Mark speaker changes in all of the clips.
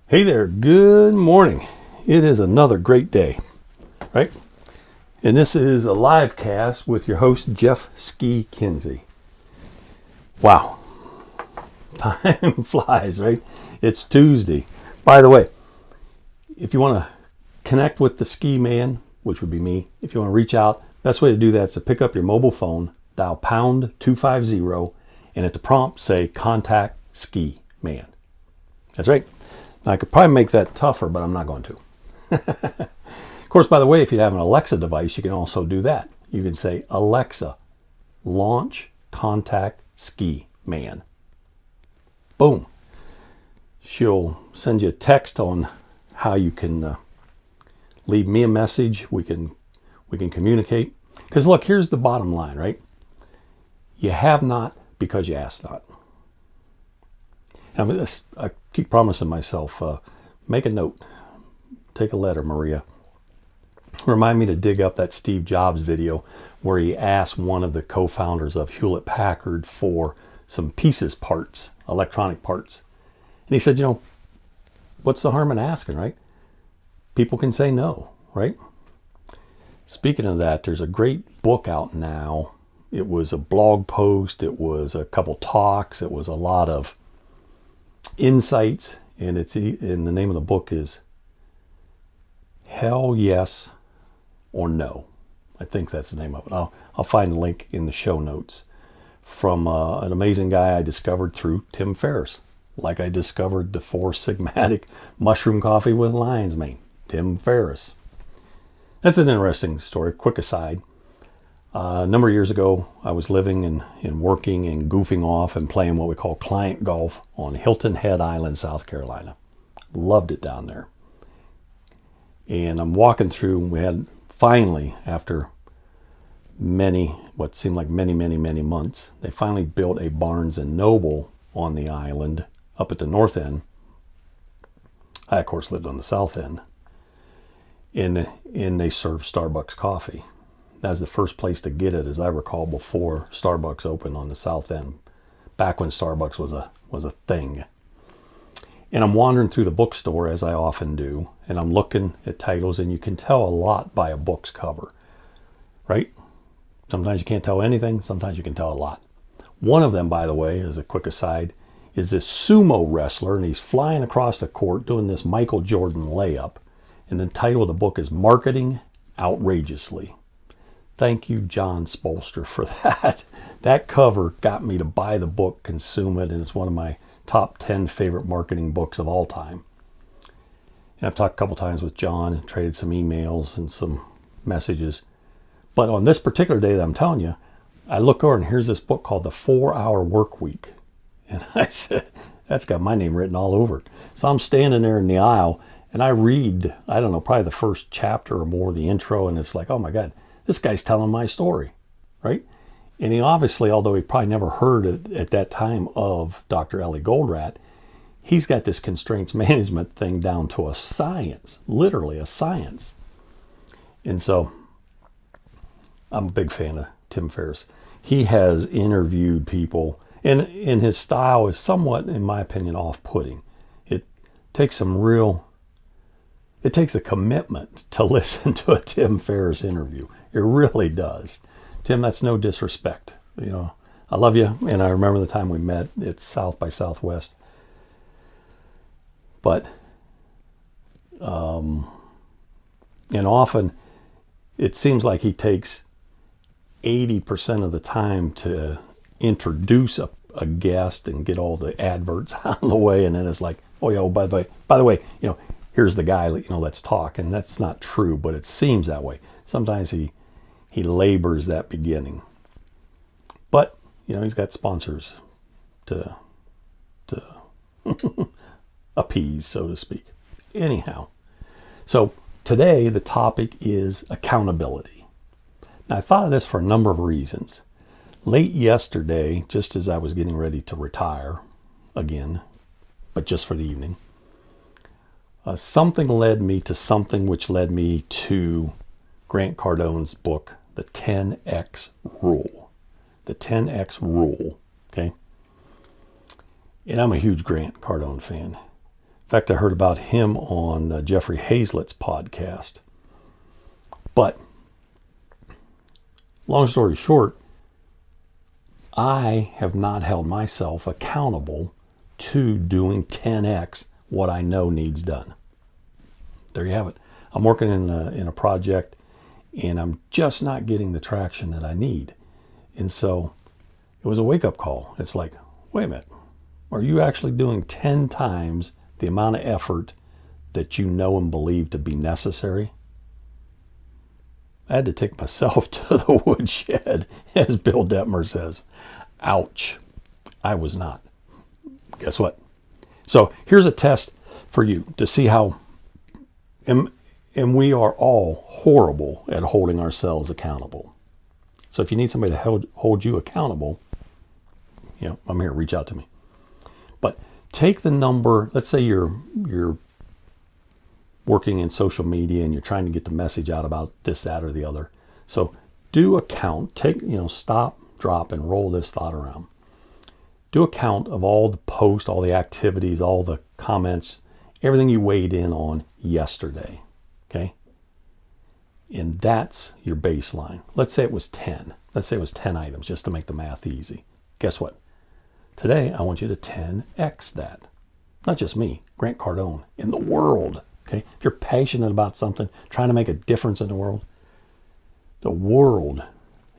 Speaker 1: Hey there, good morning. It is another great day, right? And this is a live cast with your host, Jeff Ski Kinsey. Wow, time flies, right? It's Tuesday. By the way, if you want to connect with the Ski Man, which would be me, if you want to reach out, best way to do that is to pick up your mobile phone, dial pound 250, and at the prompt say contact Ski Man. That's right. Now, I could probably make that tougher, but I'm not going to. Of course, by the way, if you have an Alexa device, you can also do that. You can say, Alexa, launch contact Ski Man. Boom. She'll send you a text on how you can leave me a message. We can communicate. Because look, here's the bottom line, right? You have not because you ask not. I keep promising myself, make a note, take a letter, Maria. Remind me to dig up that Steve Jobs video where he asked one of the co-founders of Hewlett Packard for some parts, electronic parts. And he said, what's the harm in asking, right? People can say no, right? Speaking of that, there's a great book out now. It was a blog post. It was a couple talks. It was a lot of insights, and the name of the book is Hell Yes or No. I think that's the name of it. I'll find a link in the show notes from an amazing guy I discovered through Tim Ferriss, like I discovered the 4 Sigmatic mushroom coffee with lion's mane. Tim Ferriss. That's an interesting story. Quick aside. A number of years ago, I was living and working and goofing off and playing what we call client golf on Hilton Head Island, South Carolina. Loved it down there. And I'm walking through, we had finally, after what seemed like many months, they finally built a Barnes & Noble on the island up at the north end. I, of course, lived on the south end. And they served Starbucks coffee. That was the first place to get it, as I recall, before Starbucks opened on the south end, back when Starbucks was a thing. And I'm wandering through the bookstore, as I often do, and I'm looking at titles, and you can tell a lot by a book's cover, right? Sometimes you can't tell anything, sometimes you can tell a lot. One of them, by the way, as a quick aside, is this sumo wrestler, and he's flying across the court doing this Michael Jordan layup, and the title of the book is Marketing Outrageously. Thank you, John Spolster, for that. That cover got me to buy the book, consume it, and it's one of my top 10 favorite marketing books of all time. And I've talked a couple times with John and traded some emails and some messages. But on this particular day that I'm telling you, I look over and here's this book called The 4-Hour Work Week. And I said, that's got my name written all over it. So I'm standing there in the aisle and I read, I don't know, probably the first chapter or more, the intro, and it's like, oh my God, this guy's telling my story, right? And he obviously, although he probably never heard it at that time of Dr. Ellie Goldratt, he's got this constraints management thing down to a science, literally a science. And so I'm a big fan of Tim Ferriss. He has interviewed people, and his style is somewhat, in my opinion, off-putting. It takes a commitment to listen to a Tim Ferriss interview. It really does. Tim, that's no disrespect. I love you, and I remember the time we met at South by Southwest. But, and often it seems like he takes 80% of the time to introduce a guest and get all the adverts out of the way, and then it's like, oh yeah, by the way, here's the guy, let's talk. And that's not true, but it seems that way. Sometimes he labors that beginning. But, he's got sponsors to appease, so to speak. Anyhow, so today the topic is accountability. Now, I thought of this for a number of reasons. Late yesterday, just as I was getting ready to retire again, but just for the evening, something led me to something which led me to Grant Cardone's book, The 10X Rule. The 10X Rule, okay? And I'm a huge Grant Cardone fan. fact, I heard about him on Jeffrey Hazlett's podcast. But long story short, I have not held myself accountable to doing 10x what I know needs done. There you have it. I'm working in a project, and I'm just not getting the traction that I need. And so it was a wake-up call. It's like, wait a minute, are you actually doing 10 times the amount of effort that you know and believe to be necessary? I had to take myself to the woodshed, as Bill Detmer says. Ouch. I was not. Guess what? So here's a test for you to see how, and we are all horrible at holding ourselves accountable. So if you need somebody to hold you accountable, I'm here, reach out to me. But take the number, let's say you're working in social media and you're trying to get the message out about this, that, or the other. So do a count, stop, drop, and roll this thought around. Do a count of all the posts, all the activities, all the comments, everything you weighed in on yesterday, okay? And that's your baseline. Let's say it was 10. Let's say it was 10 items, just to make the math easy. Guess what? Today, I want you to 10x that. Not just me, Grant Cardone, in the world, okay? If you're passionate about something, trying to make a difference in the world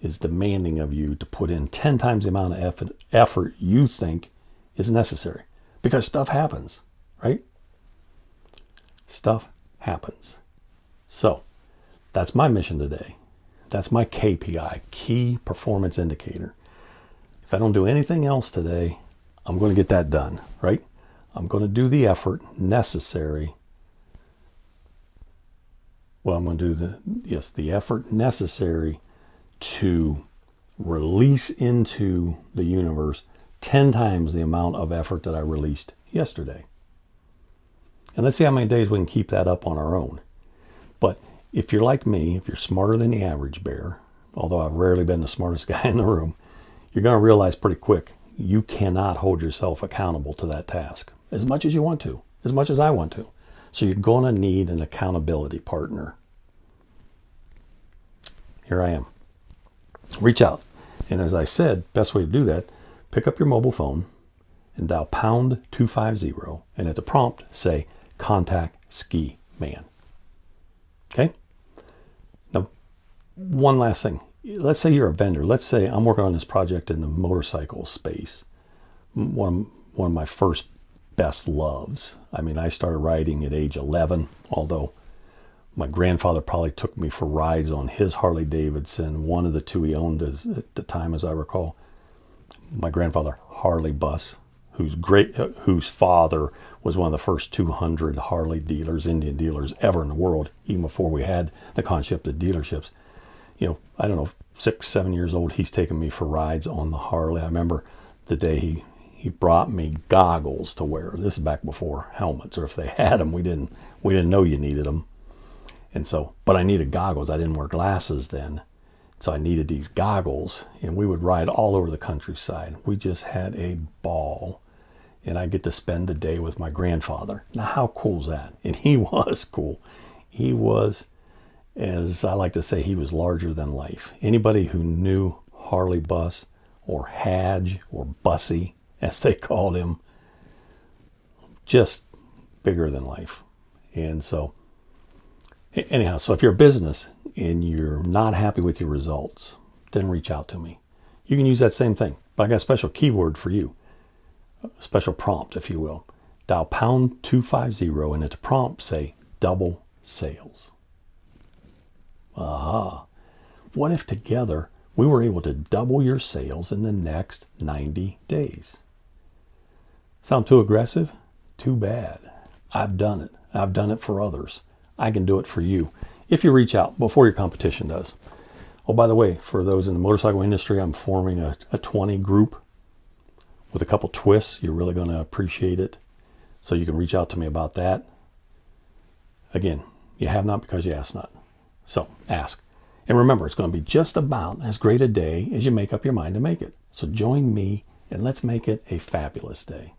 Speaker 1: is demanding of you to put in 10 times the amount of effort you think is necessary. Because stuff happens, right? Stuff happens. So that's my mission today. That's my KPI, key performance indicator. If I don't do anything else today, I'm going to get that done, right? I'm going to do the effort necessary. Well, I'm going to do the effort necessary to release into the universe 10 times the amount of effort that I released yesterday. And let's see how many days we can keep that up on our own. But if you're like me, if you're smarter than the average bear, although I've rarely been the smartest guy in the room, you're going to realize pretty quick you cannot hold yourself accountable to that task as much as you want to, as much as I want to. So you're going to need an accountability partner. Here I am. Reach out. And as I said, best way to do that, pick up your mobile phone and dial pound 250, and at the prompt say contact Ski Man. Okay? Now, one last thing. Let's say you're a vendor. Let's say I'm working on this project in the motorcycle space. One of my first best loves. I mean, I started riding at age 11, although my grandfather probably took me for rides on his Harley Davidson, one of the two he owned at the time, as I recall. My grandfather, Harley Bus, whose father was one of the first 200 Harley dealers, Indian dealers ever in the world, even before we had the concept of dealerships. I don't know, 6, 7 years old, he's taken me for rides on the Harley. I remember the day he brought me goggles to wear. This is back before helmets, or if they had them, we didn't know you needed them. And so, but I needed goggles. I didn't wear glasses then. So I needed these goggles, and we would ride all over the countryside. We just had a ball, and I get to spend the day with my grandfather. Now, how cool is that? And he was cool. He was, as I like to say, he was larger than life. Anybody who knew Harley Bus or Hadge or Bussy, as they called him, just bigger than life. And so, anyhow, so if you're a business and you're not happy with your results, then reach out to me. You can use that same thing, but I got a special keyword for you, a special prompt, if you will. Dial pound 250, and at the prompt say double sales. Aha. What if together we were able to double your sales in the next 90 days? Sound too aggressive? Too bad. I've done it. I've done it for others. I can do it for you if you reach out before your competition does. Oh, by the way, for those in the motorcycle industry, I'm forming a 20 group with a couple twists. You're really going to appreciate it. So you can reach out to me about that. Again, you have not because you ask not. So ask. And remember, it's going to be just about as great a day as you make up your mind to make it. So join me and let's make it a fabulous day.